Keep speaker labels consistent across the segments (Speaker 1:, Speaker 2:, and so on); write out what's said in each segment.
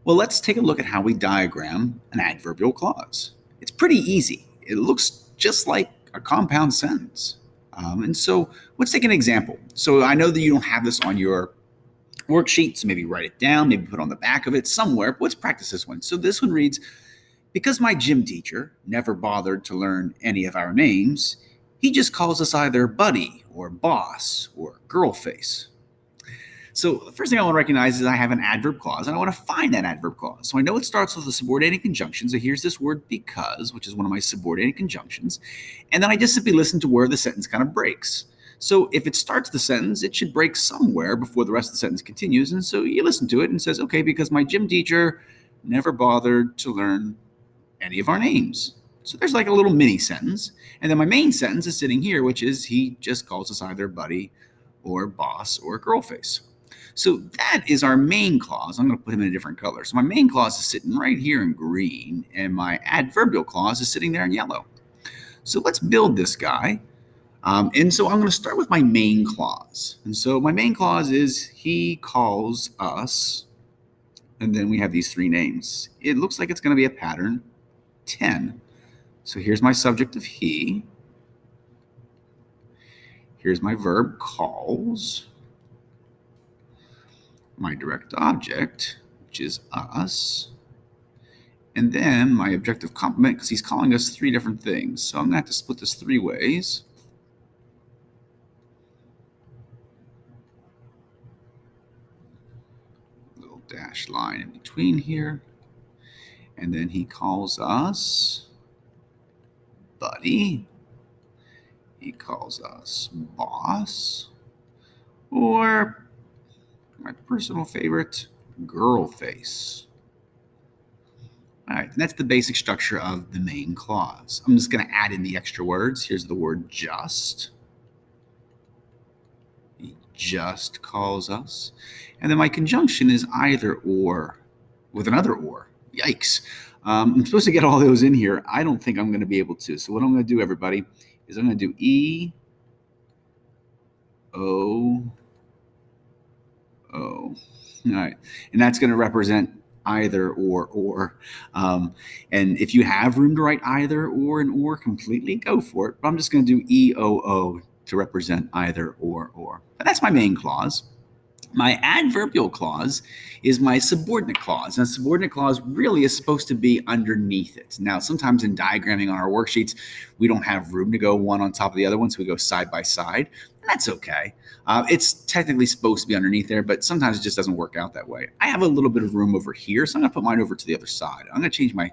Speaker 1: Well, let's take a look at how we diagram an adverbial clause. It's pretty easy. It looks just like a compound sentence. And so let's take an example. So I know that you don't have this on your worksheet, so maybe write it down, maybe put it on the back of it somewhere. But let's practice this one. So this one reads, because my gym teacher never bothered to learn any of our names, he just calls us either buddy or boss or girl face. So the first thing I want to recognize is I have an adverb clause, and I want to find that adverb clause. So I know it starts with a subordinating conjunction. So here's this word because, which is one of my subordinating conjunctions. And then I just simply listen to where the sentence kind of breaks. So if it starts the sentence, it should break somewhere before the rest of the sentence continues. And so you listen to it and says, okay, because my gym teacher never bothered to learn any of our names. So there's like a little mini sentence. And then my main sentence is sitting here, which is he just calls us either buddy or boss or girl face. So that is our main clause. I'm going to put him in a different color. So my main clause is sitting right here in green, and my adverbial clause is sitting there in yellow. So let's build this guy. And so I'm going to start with my main clause. And so my main clause is he calls us, and then we have these three names. It looks like it's going to be a pattern 10. So here's my subject of he. Here's my verb calls. My direct object, which is us, and then my objective complement, because he's calling us three different things. So I'm going to have to split this three ways. Little dashed line in between here. And then he calls us buddy. He calls us boss, or my personal favorite, girl face. All right, and that's the basic structure of the main clause. I'm just going to add in the extra words. Here's the word just. He just calls us. And then my conjunction is either or with another or. Yikes. I'm supposed to get all those in here. I don't think I'm going to be able to. So what I'm going to do, everybody, is I'm going to do E, O, O. All right, and that's going to represent either or. And if you have room to write either or and or completely, go for it. But I'm just going to do EOO to represent either or. But that's my main clause. My adverbial clause is my subordinate clause. And a subordinate clause really is supposed to be underneath it. Now, sometimes in diagramming on our worksheets, we don't have room to go one on top of the other one, so we go side by side. And that's okay. It's technically supposed to be underneath there, but sometimes it just doesn't work out that way. I have a little bit of room over here, so I'm going to put mine over to the other side. I'm going to change my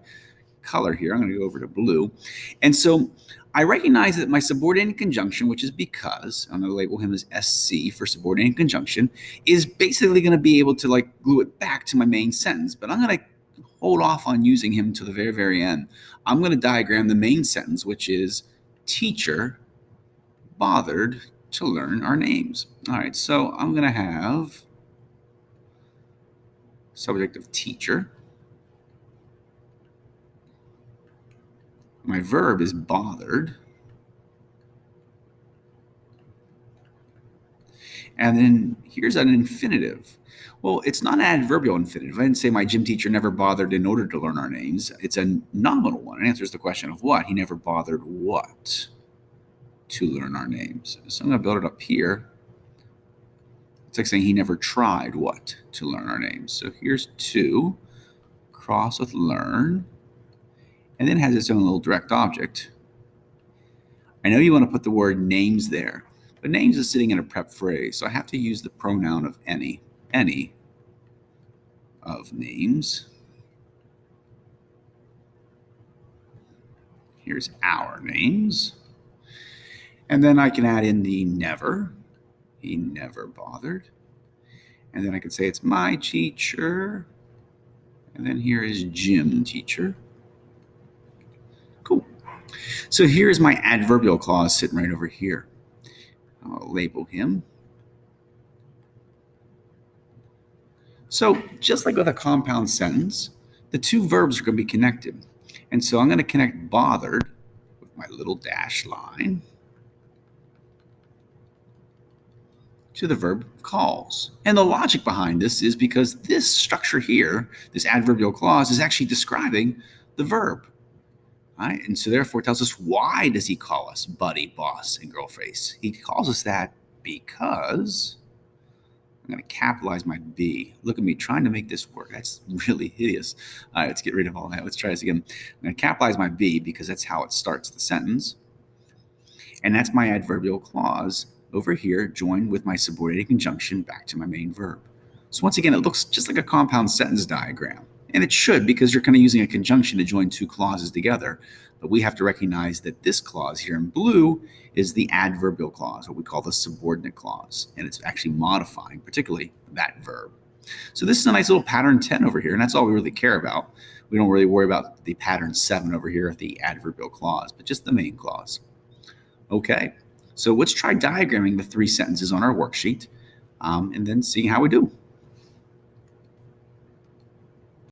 Speaker 1: color here. I'm going to go over to blue. And so I recognize that my subordinating conjunction, which is because, I'm going to label him as SC for subordinating conjunction, is basically going to be able to like glue it back to my main sentence. But I'm going to hold off on using him to the very, very end. I'm going to diagram the main sentence, which is teacher bothered to learn our names. All right, so I'm going to have subject of teacher. My verb is bothered. And then here's an infinitive. Well, it's not an adverbial infinitive. I didn't say my gym teacher never bothered in order to learn our names. It's a nominal one. It answers the question of what. He never bothered what to learn our names. So I'm going to build it up here. It's like saying he never tried what to learn our names. So here's to, cross with learn, and then it has its own little direct object. I know you want to put the word names there, but names is sitting in a prep phrase, so I have to use the pronoun of any of names. Here's our names. And then I can add in the never. He never bothered. And then I could say it's my teacher. And then here is gym teacher. Cool. So here's my adverbial clause sitting right over here. I'll label him. So just like with a compound sentence, the two verbs are going to be connected. And so I'm going to connect bothered with my little dash line to the verb calls. And the logic behind this is because this structure here, this adverbial clause, is actually describing the verb. Right? And so therefore it tells us, why does he call us buddy, boss, and girl face? He calls us that because, I'm going to capitalize my B. Look at me trying to make this work. That's really hideous. All right, let's get rid of all that. Let's try this again. I'm going to capitalize my B because that's how it starts the sentence. And that's my adverbial clause over here, joined with my subordinated conjunction back to my main verb. So once again, it looks just like a compound sentence diagram. And it should, because you're kind of using a conjunction to join two clauses together. But we have to recognize that this clause here in blue is the adverbial clause, what we call the subordinate clause. And it's actually modifying, particularly that verb. So this is a nice little pattern 10 over here, and that's all we really care about. We don't really worry about the pattern 7 over here, the adverbial clause, but just the main clause. Okay, so let's try diagramming the 3 sentences on our worksheet and then see how we do.